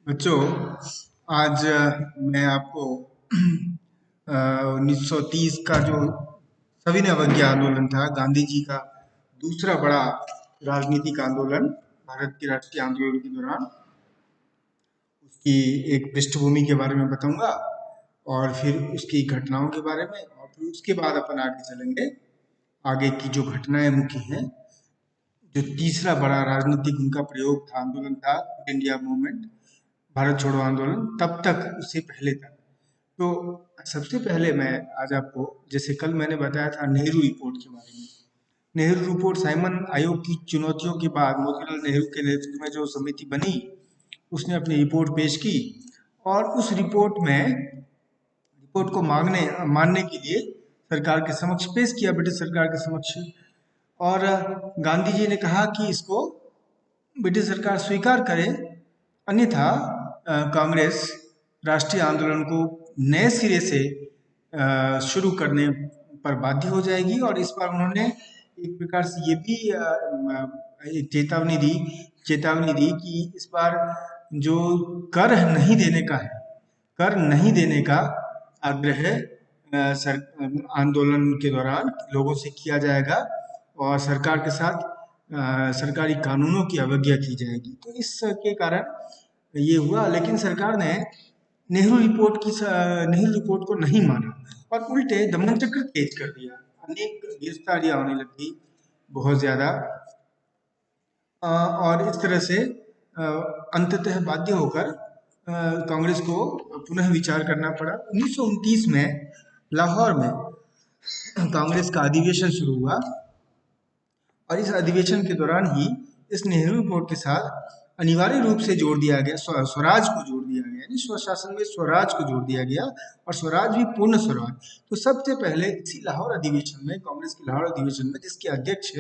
बच्चों, आज मैं आपको 1930 का जो सविनय अवज्ञा आंदोलन था, गांधी जी का दूसरा बड़ा राजनीतिक आंदोलन, भारत के राष्ट्रीय आंदोलन के दौरान उसकी एक पृष्ठभूमि के बारे में बताऊंगा और फिर उसकी घटनाओं के बारे में, और फिर उसके बाद अपन आगे चलेंगे। आगे की जो घटनाएं मुख्य हैं, जो तीसरा बड़ा राजनीतिक उनका प्रयोग था, आंदोलन था, क्विट इंडिया मूवमेंट, भारत छोड़ो आंदोलन, तब तक उससे पहले तक। तो सबसे पहले मैं आज आपको, जैसे कल मैंने बताया था नेहरू रिपोर्ट के बारे में। नेहरू रिपोर्ट, साइमन आयोग की चुनौतियों के बाद मोतीलाल नेहरू के नेतृत्व में जो समिति बनी, उसने अपनी रिपोर्ट पेश की और उस रिपोर्ट को मानने के लिए सरकार के समक्ष पेश किया, ब्रिटिश सरकार के समक्ष। और गांधी जी ने कहा कि इसको ब्रिटिश सरकार स्वीकार करे, अन्यथा कांग्रेस राष्ट्रीय आंदोलन को नए सिरे से शुरू करने पर बाध्य हो जाएगी। और इस बार उन्होंने एक प्रकार से ये भी एक चेतावनी दी कि इस बार जो कर नहीं देने का है, कर नहीं देने का आग्रह आंदोलन के दौरान लोगों से किया जाएगा और सरकार के साथ सरकारी कानूनों की अवज्ञा की जाएगी। तो इसके कारण ये हुआ, लेकिन सरकार ने नेहरू रिपोर्ट को नहीं माना और उल्टे दमन चक्र तेज कर दिया। अनेक गिरफ्तारियां होने लगी, बहुत ज्यादा, और इस तरह से अंततः बाध्य होकर कांग्रेस को पुनः विचार करना पड़ा। 1929 में लाहौर में कांग्रेस का अधिवेशन शुरू हुआ और इस अधिवेशन के दौरान ही इस नेहरू रिपोर्ट के साथ अनिवार्य रूप से जोड़ दिया गया, स्वराज को जोड़ दिया गया, यानी स्वशासन में स्वराज को जोड़ दिया गया, और स्वराज भी पूर्ण स्वराज। तो सबसे पहले इसी लाहौर अधिवेशन में, कांग्रेस के लाहौर अधिवेशन में, जिसके अध्यक्ष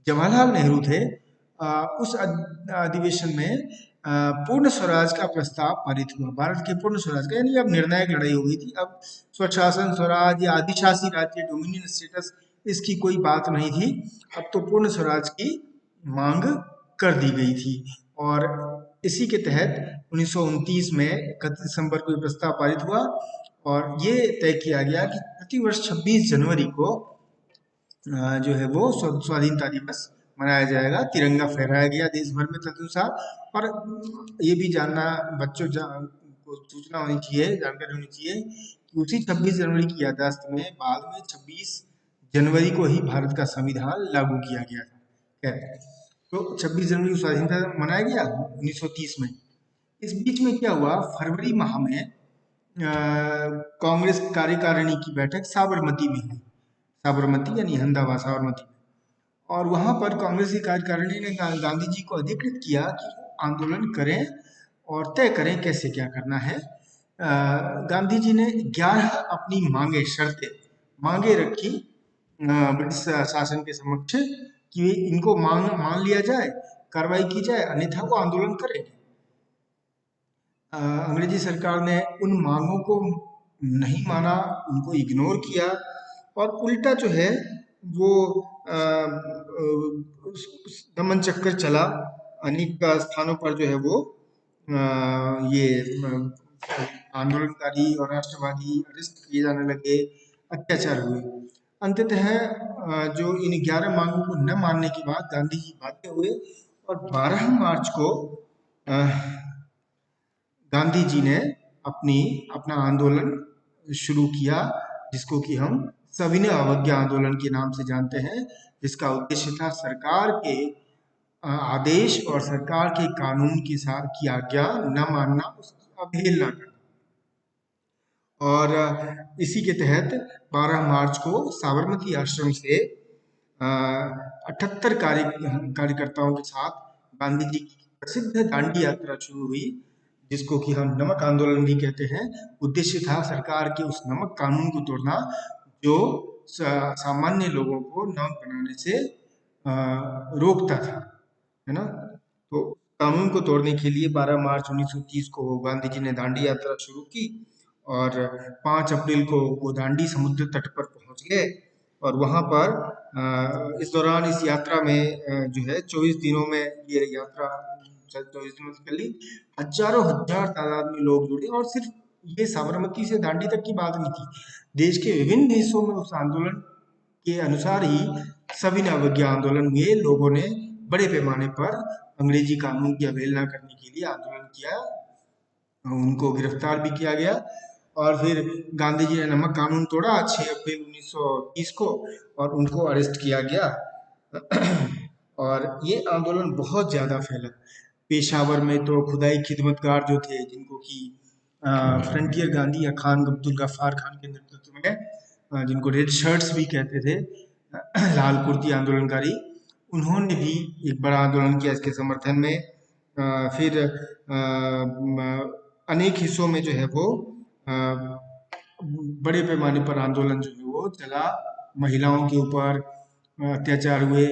जवाहरलाल नेहरू थे, उस अधिवेशन में पूर्ण स्वराज का प्रस्ताव पारित हुआ। भारत के पूर्ण स्वराज का, यानी अब निर्णायक लड़ाई हो गई थी। अब स्वशासन, स्वराज या अधिशासी राज्य, डोमिनियन स्टेटस, इसकी कोई बात नहीं थी। अब तो पूर्ण स्वराज की मांग कर दी गई थी और इसी के तहत 1929 में 31 दिसंबर को ये प्रस्ताव पारित हुआ और ये तय किया गया कि प्रतिवर्ष 26 जनवरी को जो है वो स्वाधीनता दिवस मनाया जाएगा। तिरंगा फहराया गया देश भर में तदनुसार। और ये भी जानना बच्चों को सूचना होनी चाहिए, जानकारी होनी चाहिए कि उसी 26 जनवरी की याददाश्त में बाद में 26 जनवरी को ही भारत का संविधान लागू किया गया था। तो 26 जनवरी को स्वाधीनता मनाया गया 1930 में। इस बीच में क्या हुआ, फरवरी माह में कांग्रेस कार्यकारिणी की बैठक साबरमती में हुई, साबरमती यानी अहमदाबाद, साबरमती। और वहां पर कांग्रेस की कार्यकारिणी ने गांधी जी को अधिकृत किया कि आंदोलन करें और तय करें कैसे क्या करना है। गांधी जी ने 11 अपनी मांगे रखी ब्रिटिश शासन के समक्ष कि इनको मान लिया जाए, कार्रवाई की जाए, अन्यथा वो आंदोलन करेंगे। अंग्रेजी सरकार ने उन मांगों को नहीं माना, उनको इग्नोर किया और उल्टा जो है वो दमन चक्कर चला। अनेक स्थानों पर जो है वो ये आंदोलनकारी और राष्ट्रवादी अरेस्ट किए जाने लगे, अत्याचार हुए। अंततः जो इन 11 मांगों को न मानने के बाद गांधी जी बाध्य हुए और 12 मार्च को गांधी जी ने अपना आंदोलन शुरू किया, जिसको कि हम सविनय अवज्ञा आंदोलन के नाम से जानते हैं, जिसका उद्देश्य था सरकार के आदेश और सरकार के कानून के साथ की आज्ञा न मानना, उसकी अवहेलना करना। और इसी के तहत 12 मार्च को साबरमती आश्रम से 78 कार्यकर्ताओं के साथ गांधी जी की प्रसिद्ध दांडी यात्रा शुरू हुई, जिसको कि हम नमक आंदोलन भी कहते हैं। उद्देश्य था सरकार के उस नमक कानून को तोड़ना जो सामान्य लोगों को नमक बनाने से रोकता था, है ना। तो कानून को तोड़ने के लिए 12 मार्च 1930 को गांधी जी ने दांडी यात्रा शुरू की और 5 अप्रैल को वो दांडी समुद्र तट पर पहुंच गए और वहां पर इस दौरान इस यात्रा में जो है 24 दिनों में ये यात्रा 24 में कर ली। हजारों हजार तादाद में लोग जुड़े और सिर्फ ये साबरमती से दांडी तक की बात नहीं थी। देश के विभिन्न हिस्सों में उस आंदोलन के अनुसार ही सभी अवज्ञा आंदोलन हुए। लोगों ने बड़े पैमाने पर अंग्रेजी कानून की अवहेलना करने के लिए आंदोलन किया, उनको गिरफ्तार भी किया गया। और फिर गांधी जी ने नमक कानून तोड़ा 6 अप्रैल 1930 को और उनको अरेस्ट किया गया। और ये आंदोलन बहुत ज़्यादा फैला। पेशावर में तो खुदाई खिदमतगार जो थे, जिनको कि फ्रंटियर गांधी या खान अब्दुल गफ्फार खान के नेतृत्व में, जिनको रेड शर्ट्स भी कहते थे, लाल कुर्ती आंदोलनकारी, उन्होंने भी एक बड़ा आंदोलन किया इसके समर्थन में। फिर अनेक हिस्सों में जो है वो बड़े पैमाने पर आंदोलन जो है वो चला। महिलाओं के ऊपर अत्याचार हुए।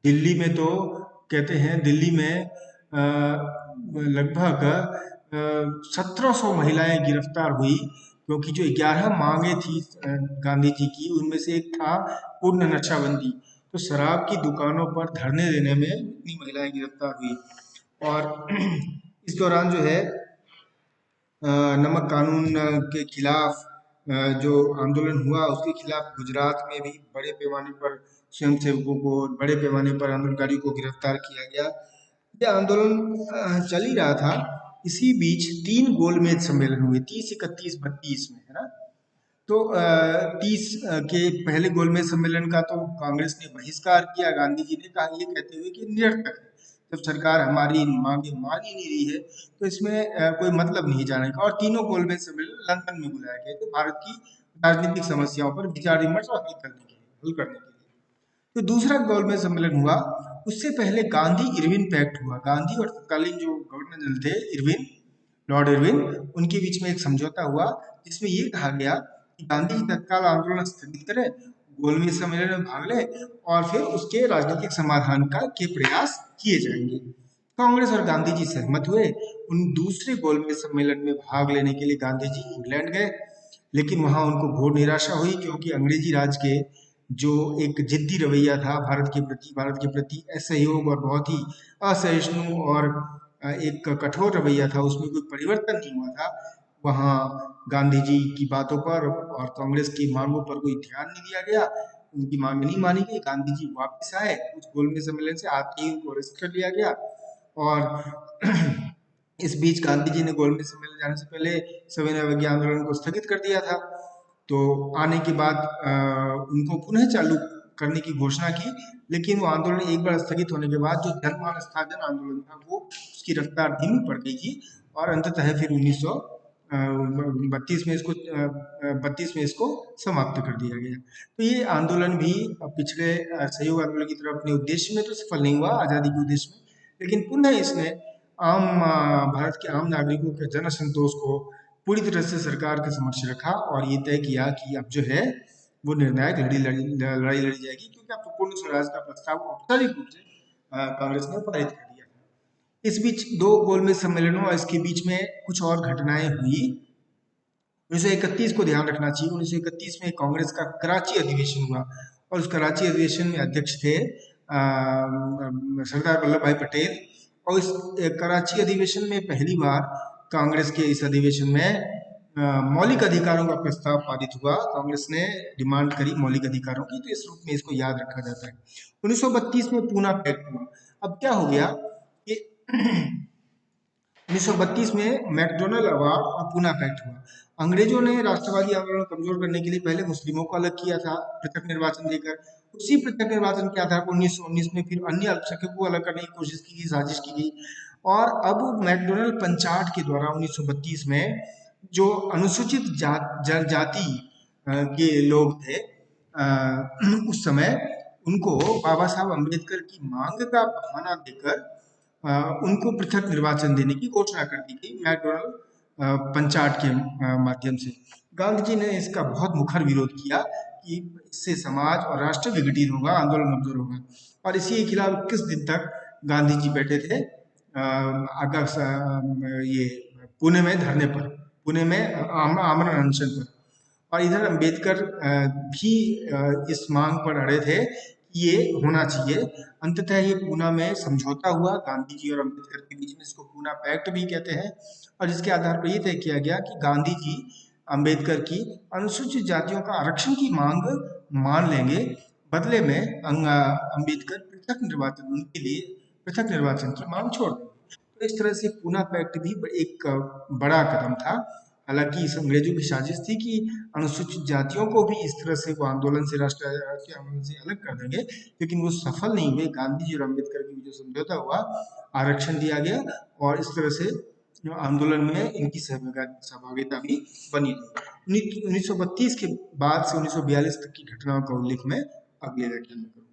दिल्ली में तो कहते हैं दिल्ली में लगभग 1700 महिलाएं गिरफ्तार हुई, क्योंकि जो 11 मांगे थी गांधी जी की, उनमें से एक था पूर्ण नशाबंदी। तो शराब की दुकानों पर धरने देने में इतनी महिलाएं गिरफ्तार हुई। और इस दौरान जो है नमक कानून के खिलाफ जो आंदोलन हुआ, उसके खिलाफ गुजरात में भी बड़े पैमाने पर स्वयंसेवकों को, बड़े पैमाने पर आंदोलनकारियों को गिरफ्तार किया गया। ये आंदोलन चल ही रहा था। इसी बीच 3 गोलमेज सम्मेलन हुए, 30, 31, 32 में, है ना। तो 30 के पहले गोलमेज सम्मेलन का तो कांग्रेस ने बहिष्कार किया। गांधी जी ने कहा, ये कहते हुए कि निरर्थक है, जब सरकार हमारी मांगे मान ही नहीं रही है तो इसमें कोई मतलब नहीं जाने का। और तीनों गोलमेज सम्मेलन लंदन में बुलाए गए थे, भारत की राजनीतिक समस्याओं पर विचार विमर्श और हल करने के लिए। तो दूसरा गोलमेज सम्मेलन हुआ। उससे पहले गांधी इरविन पैक्ट हुआ। गांधी और तत्कालीन जो गवर्नर जनरल थे, इरविन, लॉर्ड इरविन, उनके बीच में एक समझौता हुआ, जिसमें ये कहा गया कि गांधी जी तत्काल आंदोलन स्थगित करें, गोलमेज सम्मेलन में भाग ले और फिर उसके राजनीतिक समाधान का के प्रयास किए जाएंगे। कांग्रेस और गांधी जी सहमत हुए। उन दूसरे गोलमेज सम्मेलन में भाग लेने के लिए गांधी जी इंग्लैंड गए, लेकिन वहां उनको घोर निराशा हुई, क्योंकि अंग्रेजी राज के जो एक जिद्दी रवैया था भारत के प्रति असहयोग और बहुत ही असहिष्णु और एक कठोर रवैया था, उसमें कोई परिवर्तन नहीं हुआ था। वहाँ गांधी जी की बातों पर और कांग्रेस की मांगों पर कोई ध्यान नहीं दिया गया। उनकी मांग नहीं मानी गई। गांधी जी वापस आए, उस गोलमेज सम्मेलन से आते ही उनको अरेस्ट कर लिया गया। और इस बीच गांधी जी ने गोलमेज सम्मेलन जाने से पहले सविनय अवज्ञा आंदोलन को स्थगित कर दिया था। तो आने के बाद उनको पुनः चालू करने की घोषणा की, लेकिन वो आंदोलन एक बार स्थगित होने के बाद जो जनमान स्थापना आंदोलन था, वो उसकी रफ्तार धीमी पड़ गई थी। और अंततः फिर 1932 में इसको समाप्त कर दिया गया। तो ये आंदोलन भी पिछले सहयोग आंदोलन की तरह अपने उद्देश्य में तो सफल नहीं हुआ, आज़ादी के उद्देश्य में, लेकिन पुनः इसने भारत के आम नागरिकों के जन असंतोष को पूरी तरह से सरकार के समक्ष रखा और ये तय किया कि अब जो है वो निर्णायक लड़ाई लड़ी जाएगी, क्योंकि अब पूर्ण स्वराज का प्रस्ताव औपचारिक रूप से कांग्रेस ने पारित कर दिया। इस बीच 2 गोलमेज सम्मेलनों और इसके बीच में कुछ और घटनाएं हुई। 1931 को ध्यान रखना चाहिए। 1931 में कांग्रेस का कराची अधिवेशन हुआ और उस कराची अधिवेशन में अध्यक्ष थे सरदार वल्लभ भाई पटेल। और इस कराची अधिवेशन में पहली बार कांग्रेस के इस अधिवेशन में मौलिक अधिकारों का प्रस्ताव पारित हुआ। कांग्रेस ने डिमांड करी मौलिक अधिकारों की, तो इस रूप में इसको याद रखा जाता है। 1932 में पूना पैक्ट हुआ। अब क्या हो गया कि 1932 में मैकडोनल्ड अवार्ड और पूना पैक्ट हुआ। अंग्रेजों ने राष्ट्रवादी आंदोलन को कमजोर करने के लिए पहले मुस्लिमों को अलग किया था पृथक निर्वाचन देकर। उसी पृथक निर्वाचन के आधार पर 1919 में फिर अन्य अल्पसंख्यकों को अलग करने की कोशिश की गई, साजिश की गई। और अब मैकडोनल्ड पंचार्ट के द्वारा 1932 में जो अनुसूचित जनजाति के लोग थे उस समय, उनको बाबा साहब अम्बेडकर की मांग का बहाना देकर उनको पृथक निर्वाचन देने की घोषणा कर दी गई मैकडोनल्ड पंचार्ट के माध्यम से। गांधी जी ने इसका बहुत मुखर विरोध किया कि इससे समाज और राष्ट्र विघटित होगा, आंदोलन कमजोर होगा। और इसी के खिलाफ 21 दिन तक गांधी जी बैठे थे ये पुणे में धरने पर, पुणे में आमरण अनशन पर। और इधर अम्बेडकर भी इस मांग पर अड़े थे ये होना चाहिए। अंततः ये पूना में समझौता हुआ गांधी जी और अम्बेडकर के बीच में, इसको पूना पैक्ट भी कहते हैं, और जिसके आधार पर ये तय किया गया कि गांधी जी अम्बेडकर की अनुसूचित जातियों का आरक्षण की मांग मान लेंगे, बदले में अम्बेडकर पृथक निर्वाचन, उनके लिए पृथक निर्वाचन की मांग छोड़ देंगे। तो इस तरह से पूना पैक्ट भी एक बड़ा कदम था। हालांकि इस अंग्रेजों की साजिश थी कि अनुसूचित जातियों को भी इस तरह से वो आंदोलन से, राष्ट्र के आंदोलन से अलग कर देंगे, लेकिन वो सफल नहीं हुए। गांधी जी और अम्बेडकर के बीच जो समझौता हुआ, आरक्षण दिया गया, और इस तरह से आंदोलन में इनकी सहभागिता भी बनी रही। 1932 के बाद से 1942 तक की घटनाओं का उल्लेख मैं अगले व्याख्यान में करूंगा।